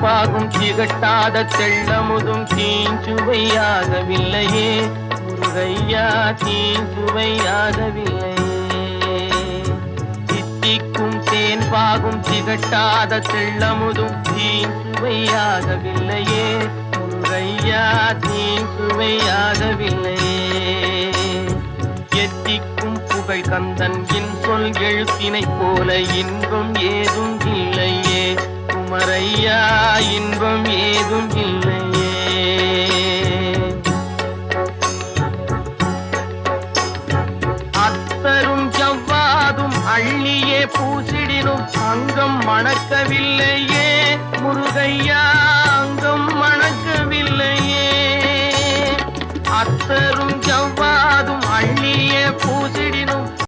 தேன்பாகும் திகட்டாத தெள்ளமுதும் தீஞ்சுவையாகவில்லையே முருகையா, தீஞ்சுவையாகவில்லையே. தித்திக்கும் தேன்பாகும் திகட்டாத தெள்ளமுதும் தீஞ்சுவையாகவில்லையே முருகையா, தீஞ்சுவையாகவில்லையே. எத்திக்கும் புகழ் கந்தன் சொல் எழுத்தினை போல இன்பம் ஏதும் இல்லையே குமரையா, இன்பம் ஏதும் இல்லையே. அத்தரும் ஜவ்வாதும் அள்ளியே பூசிடினும் அங்கம் மணக்கவில்லையே முருகையா, அங்கம் மணக்கவில்லையே. அத்தரும் ஜவ்வாதும் அள்ளியே பூசிடி